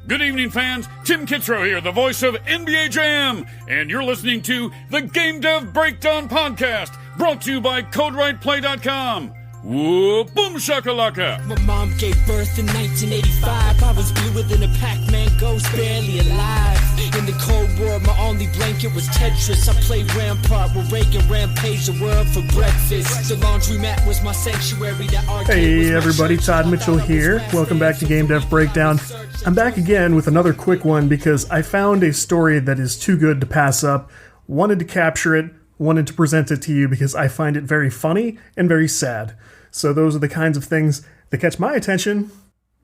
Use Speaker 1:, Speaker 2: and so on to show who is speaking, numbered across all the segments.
Speaker 1: Good evening, fans. Tim Kitzrow here, the voice of NBA Jam, and you're listening to the Game Dev Breakdown Podcast, brought to you by CodeWritePlay.com. Whoa, boom shakalaka.
Speaker 2: My mom gave birth in 1985. I was bluer than a Pac-Man ghost, barely alive. In the Cold War, my only blanket was Tetris. I played Rampart with Reagan, rampaged the world for breakfast. The laundromat was my sanctuary.
Speaker 3: Hey everybody, Todd Mitchell here. Welcome back to Game Dev Breakdown. I'm back again with another quick one because I found a story that is too good to pass up. Wanted to capture it, wanted to present it to you because I find it very funny and very sad. So those are the kinds of things that catch my attention,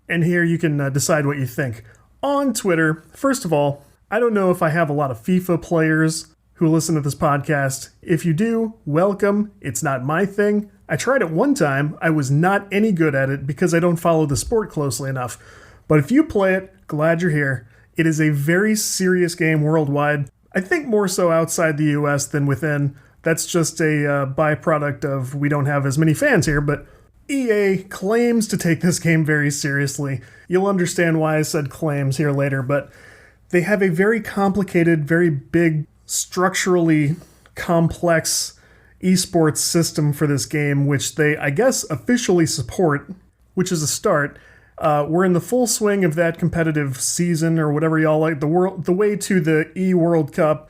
Speaker 3: and here you can decide what you think. On Twitter, first of all, I don't know if I have a lot of FIFA players who listen to this podcast. If you do, welcome. It's not my thing. I tried it one time. I was not any good at it because I don't follow the sport closely enough. But if you play it, glad you're here. It is a very serious game worldwide. I think more so outside the US than within. That's just a byproduct of we don't have as many fans here, but EA claims to take this game very seriously. You'll understand why I said claims here later, but they have a very complicated, very big, structurally complex esports system for this game, which they, I guess, officially support, which is a start. We're in the full swing of that competitive season, or whatever y'all like, the way to the E-World Cup,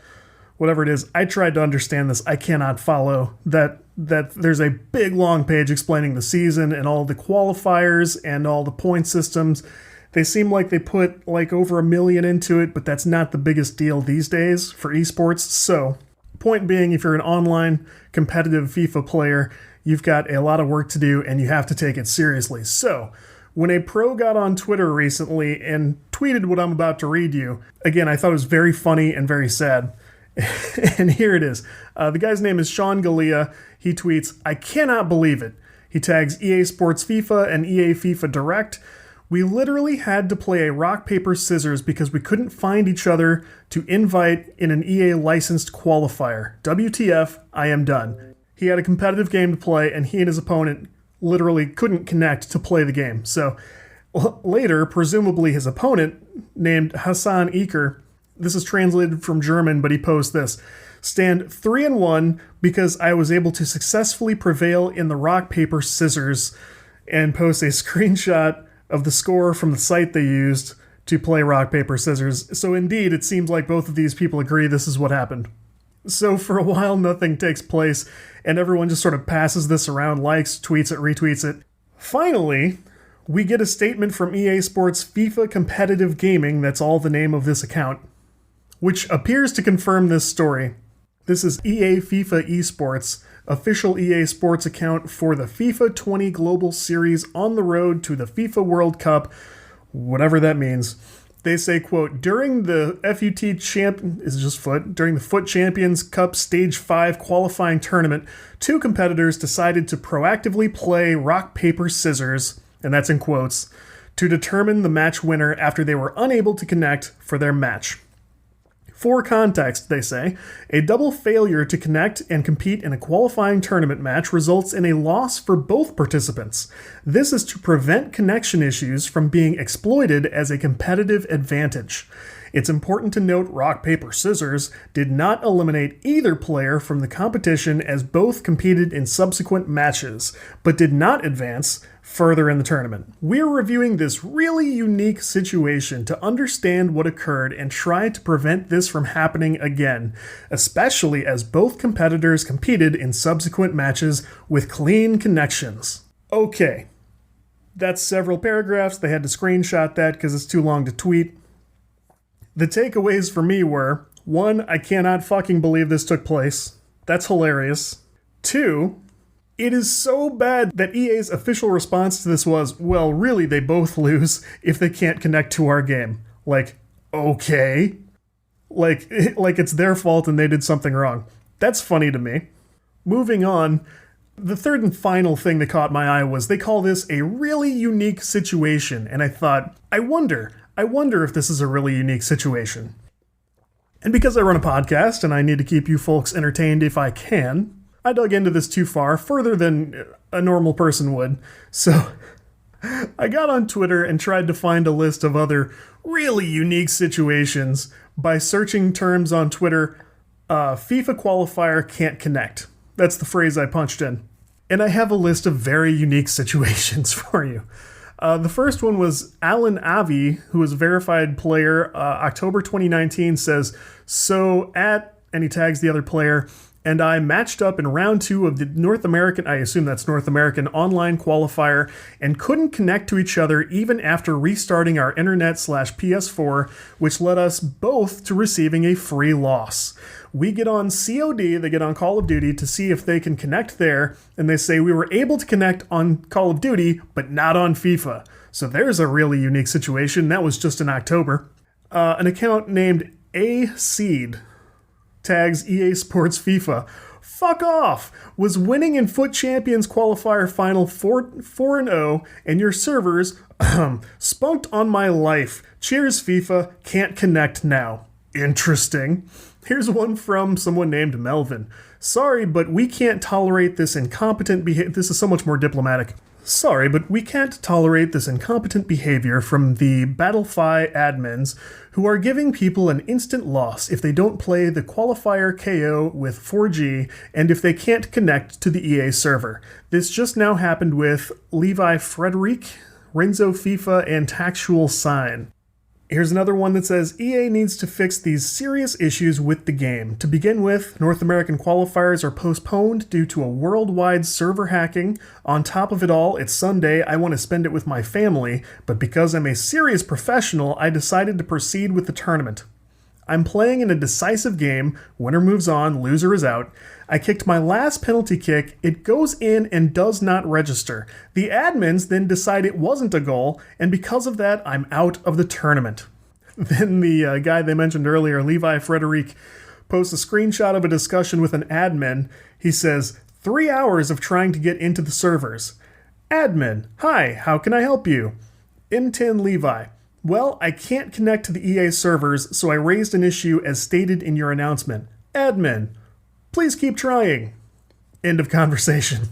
Speaker 3: whatever it is. I tried to understand this. I cannot follow that there's a big long page explaining the season and all the qualifiers and all the point systems. They seem like they put like over $1 million into it, but that's not the biggest deal these days for esports. So, point being, if you're an online competitive FIFA player, you've got a lot of work to do and you have to take it seriously. So, when a pro got on Twitter recently and tweeted what I'm about to read you, again, I thought it was very funny and very sad. And here it is. The guy's name is Sean Galea. He tweets, "I cannot believe it." He tags EA Sports FIFA and EA FIFA Direct. "We literally had to play a rock, paper, scissors because we couldn't find each other to invite in an EA licensed qualifier. WTF, I am done." He had a competitive game to play and he and his opponent literally couldn't connect to play the game. So later, presumably his opponent, named Hassan Eker, this is translated from German, but he posts this: "Stand 3-1 because I was able to successfully prevail in the rock, paper, scissors," and posts a screenshot of the score from the site they used to play rock, paper, scissors. So indeed, it seems like both of these people agree this is what happened. So for a while, nothing takes place, and everyone just sort of passes this around, likes, tweets it, retweets it. Finally, we get a statement from EA Sports FIFA Competitive Gaming, that's all the name of this account, which appears to confirm this story. This is EA FIFA Esports, official EA Sports account for the FIFA 20 Global Series on the road to the FIFA World Cup, whatever that means. They say, quote, "During the during the Foot Champions Cup Stage 5 qualifying tournament, two competitors decided to proactively play rock, paper, scissors," and that's in quotes, "to determine the match winner after they were unable to connect for their match. For context," they say, "a double failure to connect and compete in a qualifying tournament match results in a loss for both participants. This is to prevent connection issues from being exploited as a competitive advantage. It's important to note rock, paper, scissors did not eliminate either player from the competition as both competed in subsequent matches, but did not advance further in the tournament. We're reviewing this really unique situation to understand what occurred and try to prevent this from happening again, especially as both competitors competed in subsequent matches with clean connections." Okay, that's several paragraphs. They had to screenshot that because it's too long to tweet. The takeaways for me were, 1, I cannot fucking believe this took place. That's hilarious. 2, it is so bad that EA's official response to this was, well, really, they both lose if they can't connect to our game. Like, okay. Like it's their fault and they did something wrong. That's funny to me. Moving on, the third and final thing that caught my eye was they call this a really unique situation, and I thought, I wonder if this is a really unique situation. And because I run a podcast and I need to keep you folks entertained if I can, I dug into this too far, further than a normal person would. So I got on Twitter and tried to find a list of other really unique situations by searching terms on Twitter. FIFA qualifier can't connect. That's the phrase I punched in. And I have a list of very unique situations for you. The first one was Alan Avi, who is a verified player. October 2019 says, and he tags the other player, and I matched up in round 2 of the North American, I assume that's North American, online qualifier, and couldn't connect to each other even after restarting our internet/PS4, which led us both to receiving a free loss. We get on COD, they get on Call of Duty to see if they can connect there, and they say we were able to connect on Call of Duty, but not on FIFA. So there's a really unique situation. That was just in October. An account named A Seed tags EA Sports FIFA. Fuck off! Was winning in Foot Champions qualifier final 4-0, and your servers spunked on my life. Cheers, FIFA. Can't connect now. Interesting. Here's one from someone named Melvin. Sorry, but we can't tolerate this incompetent behavior. This is so much more diplomatic. Sorry, but we can't tolerate this incompetent behavior from the Battlefy admins who are giving people an instant loss if they don't play the qualifier KO with 4G and if they can't connect to the EA server. This just now happened with Levi Frederic, Renzo FIFA, and Tactual Sign. Here's another one that says, EA needs to fix these serious issues with the game. To begin with, North American qualifiers are postponed due to a worldwide server hacking. On top of it all, it's Sunday, I want to spend it with my family, but because I'm a serious professional, I decided to proceed with the tournament. I'm playing in a decisive game, winner moves on, loser is out. I kicked my last penalty kick, it goes in and does not register. The admins then decide it wasn't a goal, and because of that, I'm out of the tournament. Then the guy they mentioned earlier, Levi Frederic, posts a screenshot of a discussion with an admin. He says, 3 hours of trying to get into the servers. Admin, hi, how can I help you? M10 Levi. Well, I can't connect to the EA servers, so I raised an issue as stated in your announcement. Admin, please keep trying. End of conversation.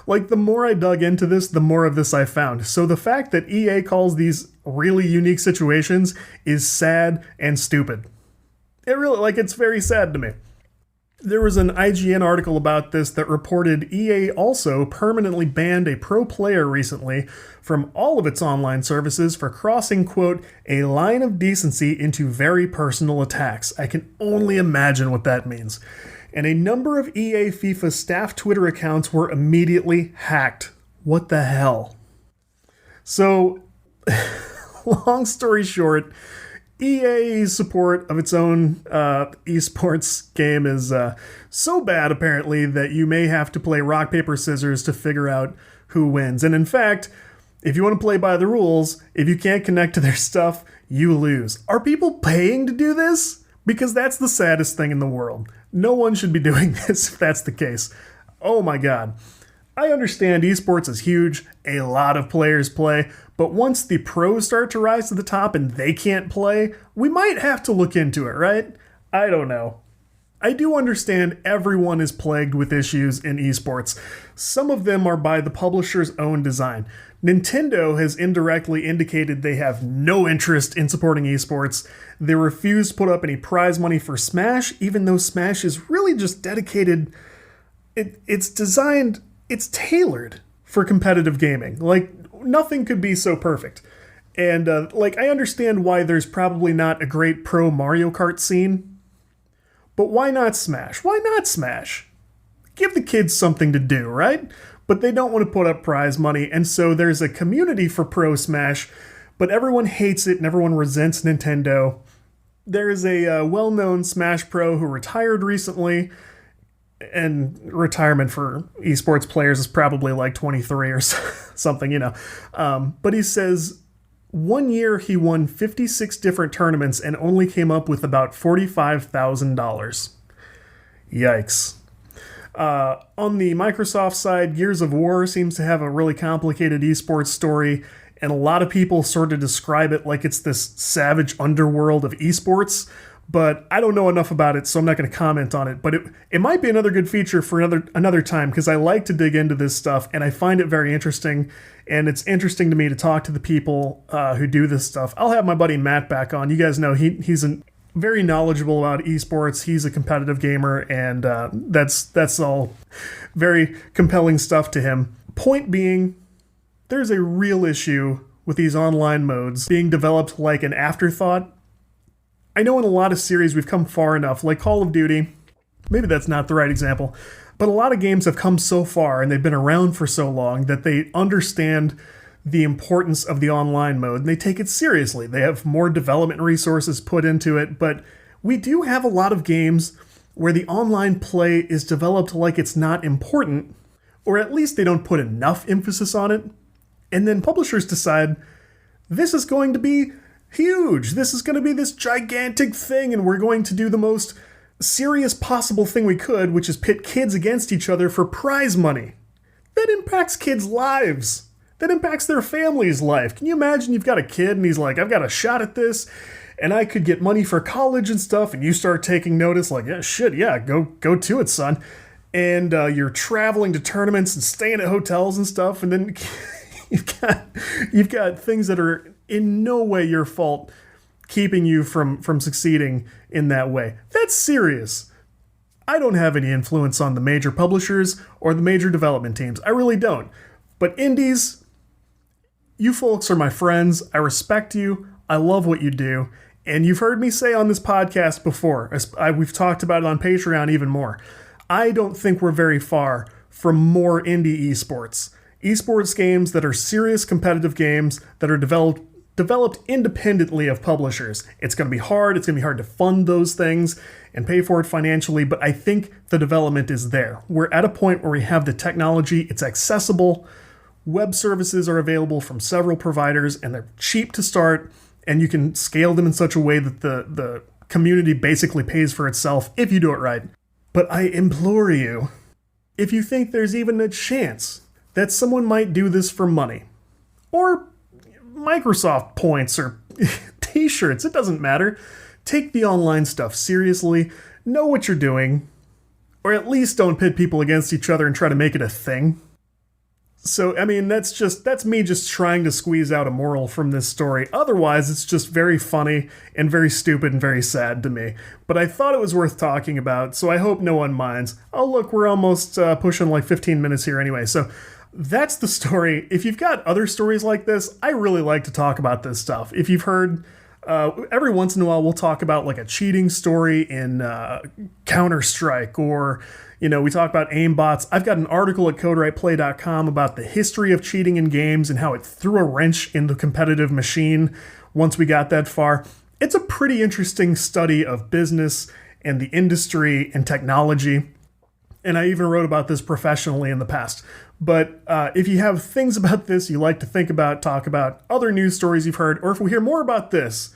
Speaker 3: Like, the more I dug into this, the more of this I found. So the fact that EA calls these really unique situations is sad and stupid. It's very sad to me. There was an IGN article about this that reported EA also permanently banned a pro player recently from all of its online services for crossing, quote, a line of decency into very personal attacks. I can only imagine what that means. And a number of EA FIFA staff Twitter accounts were immediately hacked. What the hell? So, long story short, EA's support of its own esports game is so bad, apparently, that you may have to play rock, paper, scissors to figure out who wins. And in fact, if you want to play by the rules, if you can't connect to their stuff, you lose. Are people paying to do this? Because that's the saddest thing in the world. No one should be doing this if that's the case. Oh my god. I understand esports is huge, a lot of players play, but once the pros start to rise to the top and they can't play, we might have to look into it, right? I don't know. I do understand everyone is plagued with issues in esports. Some of them are by the publisher's own design. Nintendo has indirectly indicated they have no interest in supporting esports. They refuse to put up any prize money for Smash, even though Smash is really just dedicated... It's designed... It's tailored for competitive gaming. Like, nothing could be so perfect. And, I understand why there's probably not a great pro Mario Kart scene. But why not Smash? Why not Smash? Give the kids something to do, right? But they don't want to put up prize money, and so there's a community for Pro Smash, but everyone hates it and everyone resents Nintendo. There's a well-known Smash Pro who retired recently, and retirement for esports players is probably like 23 or something, But he says 1 year he won 56 different tournaments and only came up with about $45,000. Yikes. On the Microsoft side, Gears of War seems to have a really complicated esports story, and a lot of people sort of describe it like it's this savage underworld of esports. but I don't know enough about it, so I'm not going to comment on it. But it might be another good feature for another time, because I like to dig into this stuff, and I find it very interesting, and it's interesting to me to talk to the people who do this stuff. I'll have my buddy Matt back on. You guys know he's very knowledgeable about esports. He's a competitive gamer, and that's all very compelling stuff to him. Point being, there's a real issue with these online modes being developed like an afterthought. I know in a lot of series we've come far enough, like Call of Duty, maybe that's not the right example, but a lot of games have come so far and they've been around for so long that they understand the importance of the online mode and they take it seriously. They have more development resources put into it, but we do have a lot of games where the online play is developed like it's not important, or at least they don't put enough emphasis on it, and then publishers decide this is going to be huge. This is going to be this gigantic thing, and we're going to do the most serious possible thing we could, which is pit kids against each other for prize money. That impacts kids' lives. That impacts their family's life. Can you imagine you've got a kid and he's like, I've got a shot at this, and I could get money for college and stuff, and you start taking notice like, yeah, shit, yeah, go to it, son. And you're traveling to tournaments and staying at hotels and stuff, and then you've got things that are in no way your fault keeping you from succeeding in that way. That's serious. I don't have any influence on the major publishers or the major development teams. I really don't. But indies, you folks are my friends. I respect you. I love what you do. And you've heard me say on this podcast before, we've talked about it on Patreon even more, I don't think we're very far from more indie esports. Esports games that are serious competitive games that are developed independently of publishers. It's going to be hard. It's going to be hard to fund those things and pay for it financially, but I think the development is there. We're at a point where we have the technology. It's accessible. Web services are available from several providers, and they're cheap to start, and you can scale them in such a way that the community basically pays for itself if you do it right. But I implore you, if you think there's even a chance that someone might do this for money, or Microsoft points, or t-shirts, it doesn't matter. Take the online stuff seriously, know what you're doing, or at least don't pit people against each other and try to make it a thing. So, I mean, that's me just trying to squeeze out a moral from this story. Otherwise, it's just very funny and very stupid and very sad to me. But I thought it was worth talking about, so I hope no one minds. Oh, look, we're almost pushing like 15 minutes here anyway, so that's the story. If you've got other stories like this, I really like to talk about this stuff. If you've heard, every once in a while we'll talk about like a cheating story in Counter-Strike, or, you know, we talk about aimbots. I've got an article at CodeRightPlay.com about the history of cheating in games and how it threw a wrench in the competitive machine once we got that far. It's a pretty interesting study of business and the industry and technology. And I even wrote about this professionally in the past. But if you have things about this you like to think about, talk about, other news stories you've heard, or if we hear more about this,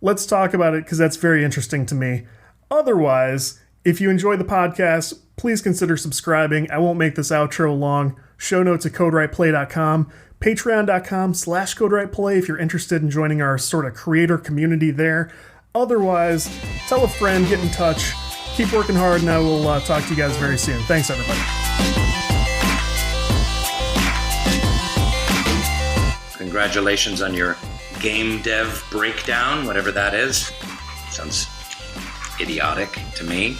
Speaker 3: let's talk about it, because that's very interesting to me. Otherwise, if you enjoy the podcast, please consider subscribing. I won't make this outro long. Show notes at CodeRightPlay.com, Patreon.com/CodeRightPlay if you're interested in joining our sort of creator community there. Otherwise, tell a friend, get in touch. Keep working hard, and I will talk to you guys very soon. Thanks, everybody.
Speaker 4: Congratulations on your game dev breakdown, whatever that is. Sounds idiotic to me.